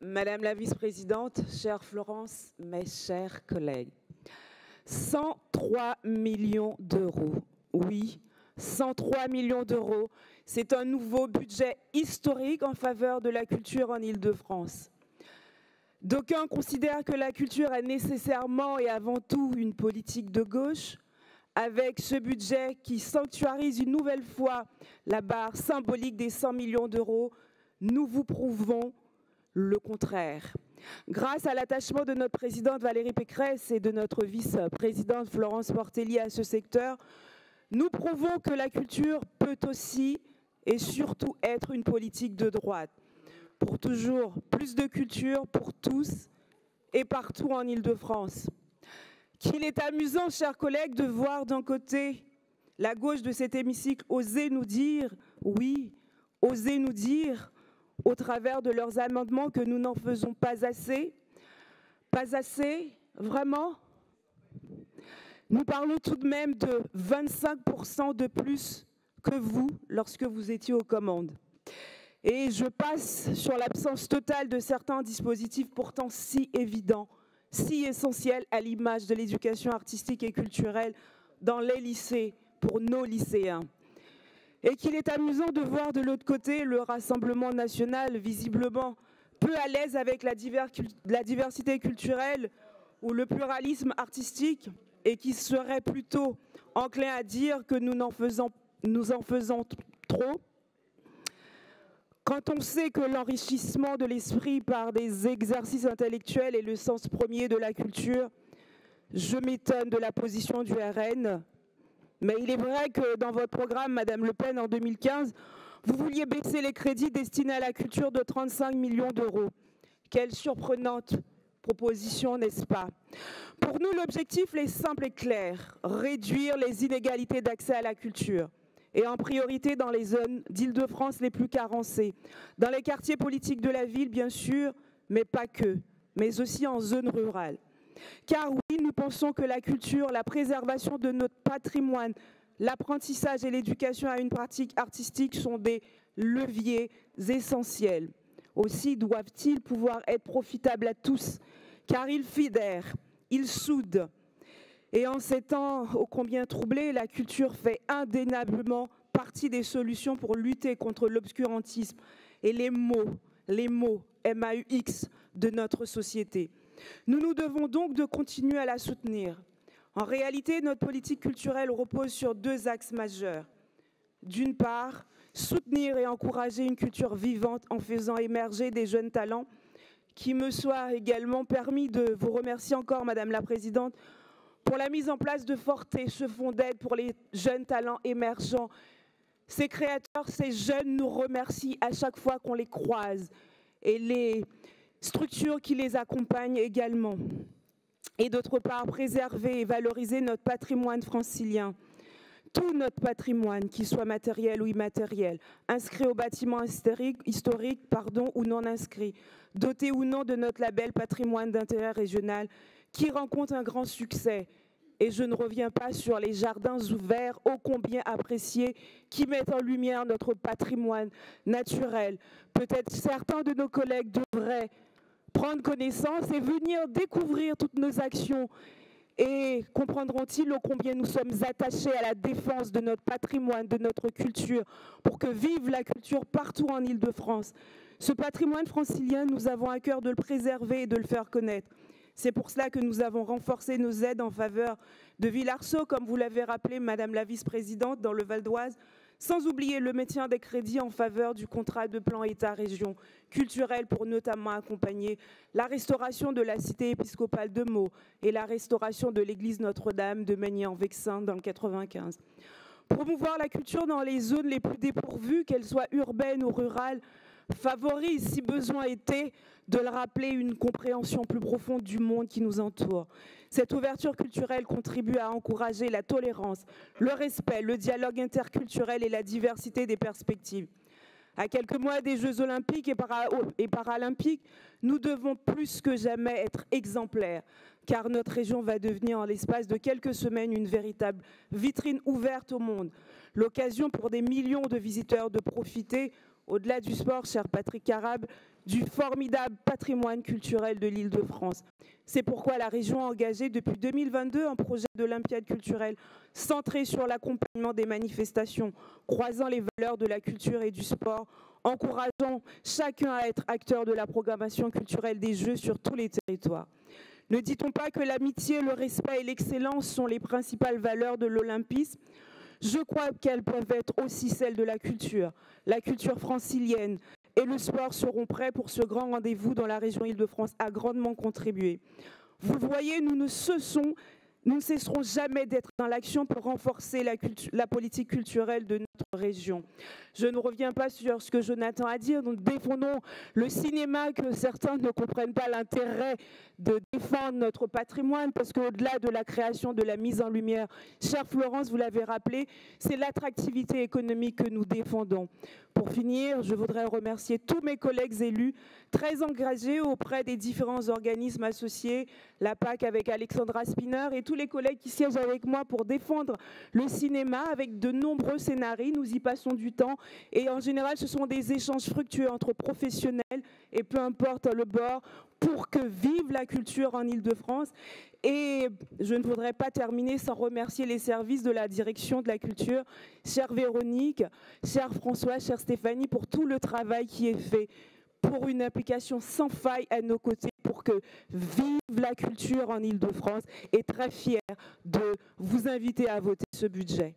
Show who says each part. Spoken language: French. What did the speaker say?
Speaker 1: Madame la vice-présidente, chère Florence, mes chers collègues, 103 millions d'euros, oui, 103 millions d'euros, c'est un nouveau budget historique en faveur de la culture en Île-de-France. D'aucuns considèrent que la culture est nécessairement et avant tout une politique de gauche. Avec ce budget qui sanctuarise une nouvelle fois la barre symbolique des 100 millions d'euros, nous vous prouvons le contraire. Grâce à l'attachement de notre présidente Valérie Pécresse et de notre vice-présidente Florence Portelli à ce secteur, nous prouvons que la culture peut aussi et surtout être une politique de droite. Pour toujours plus de culture pour tous et partout en Île-de-France. Qu'il est amusant, chers collègues, de voir d'un côté la gauche de cet hémicycle oser nous dire, oui, oser nous dire, au travers de leurs amendements, que nous n'en faisons pas assez. Pas assez, vraiment? Nous parlons tout de même de 25% de plus que vous lorsque vous étiez aux commandes. Et je passe sur l'absence totale de certains dispositifs pourtant si évidents, si essentiels à l'image de l'éducation artistique et culturelle dans les lycées, pour nos lycéens. Et qu'il est amusant de voir de l'autre côté le Rassemblement national, visiblement peu à l'aise avec la diversité culturelle ou le pluralisme artistique, et qui serait plutôt enclin à dire que nous en faisons trop. Quand on sait que l'enrichissement de l'esprit par des exercices intellectuels est le sens premier de la culture, je m'étonne de la position du RN. Mais il est vrai que dans votre programme, Madame Le Pen, en 2015, vous vouliez baisser les crédits destinés à la culture de 35 millions d'euros. Quelle surprenante proposition, n'est-ce pas? Pour nous, l'objectif est simple et clair, réduire les inégalités d'accès à la culture. Et en priorité dans les zones d'Île-de-France les plus carencées, dans les quartiers politiques de la ville, bien sûr, mais pas que, mais aussi en zone rurale. Car oui, nous pensons que la culture, la préservation de notre patrimoine, l'apprentissage et l'éducation à une pratique artistique sont des leviers essentiels. Aussi doivent-ils pouvoir être profitables à tous, car ils fédèrent, ils soudent. Et en ces temps ô combien troublés, la culture fait indéniablement partie des solutions pour lutter contre l'obscurantisme et les maux, MAUX, de notre société. Nous nous devons donc de continuer à la soutenir. En réalité, notre politique culturelle repose sur deux axes majeurs. D'une part, soutenir et encourager une culture vivante en faisant émerger des jeunes talents, qui me soit également permis de vous remercier encore, Madame la Présidente, pour la mise en place de Forte, ce fonds d'aide pour les jeunes talents émergents. Ces créateurs, ces jeunes nous remercient à chaque fois qu'on les croise et les structures qui les accompagnent également. Et d'autre part, préserver et valoriser notre patrimoine francilien. Tout notre patrimoine, qu'il soit matériel ou immatériel, inscrit au bâtiment historique ou non inscrit, doté ou non de notre label patrimoine d'intérêt régional, qui rencontre un grand succès. Et je ne reviens pas sur les jardins ouverts, ô combien appréciés, qui mettent en lumière notre patrimoine naturel. Peut-être certains de nos collègues devraient prendre connaissance et venir découvrir toutes nos actions. Et comprendront-ils ô combien nous sommes attachés à la défense de notre patrimoine, de notre culture, pour que vive la culture partout en Île-de-France. Ce patrimoine francilien, nous avons à cœur de le préserver et de le faire connaître. C'est pour cela que nous avons renforcé nos aides en faveur de Villarceau, comme vous l'avez rappelé, Madame la vice-présidente, dans le Val d'Oise, sans oublier le maintien des crédits en faveur du contrat de plan État-région culturel pour notamment accompagner la restauration de la cité épiscopale de Meaux et la restauration de l'église Notre-Dame de Magny-en-Vexin dans le 95. Promouvoir la culture dans les zones les plus dépourvues, qu'elles soient urbaines ou rurales, favorise, si besoin était, de le rappeler, une compréhension plus profonde du monde qui nous entoure. Cette ouverture culturelle contribue à encourager la tolérance, le respect, le dialogue interculturel et la diversité des perspectives. À quelques mois des Jeux olympiques et paralympiques, nous devons plus que jamais être exemplaires, car notre région va devenir en l'espace de quelques semaines une véritable vitrine ouverte au monde. L'occasion pour des millions de visiteurs de profiter au-delà du sport, cher Patrick Carab, du formidable patrimoine culturel de l'Île-de-France. C'est pourquoi la région a engagé depuis 2022 un projet d'Olympiade culturelle centré sur l'accompagnement des manifestations, croisant les valeurs de la culture et du sport, encourageant chacun à être acteur de la programmation culturelle des Jeux sur tous les territoires. Ne dit-on pas que l'amitié, le respect et l'excellence sont les principales valeurs de l'olympisme ? Je crois qu'elles peuvent être aussi celles de la culture francilienne, et le sport seront prêts pour ce grand rendez-vous dont la région Île-de-France a grandement contribué. Vous le voyez, nous ne cesserons jamais d'être dans l'action pour renforcer la politique culturelle de notre région. Je ne reviens pas sur ce que Jonathan a dit, nous défendons le cinéma, que certains ne comprennent pas l'intérêt de défendre notre patrimoine, parce qu'au-delà de la création, de la mise en lumière, chère Florence, vous l'avez rappelé, c'est l'attractivité économique que nous défendons. Pour finir, je voudrais remercier tous mes collègues élus très engagés auprès des différents organismes associés, la PAC avec Alexandra Spinner et tous les collègues qui siègent avec moi pour défendre le cinéma avec de nombreux scénarii. Nous y passons du temps et en général, ce sont des échanges fructueux entre professionnels et peu importe le bord pour que vive la culture en Île-de-France. Et je ne voudrais pas terminer sans remercier les services de la direction de la culture, chère Véronique, cher François, chère Stéphanie, pour tout le travail qui est fait, pour une implication sans faille à nos côtés, pour que vive la culture en Île-de-France, et très fière de vous inviter à voter ce budget.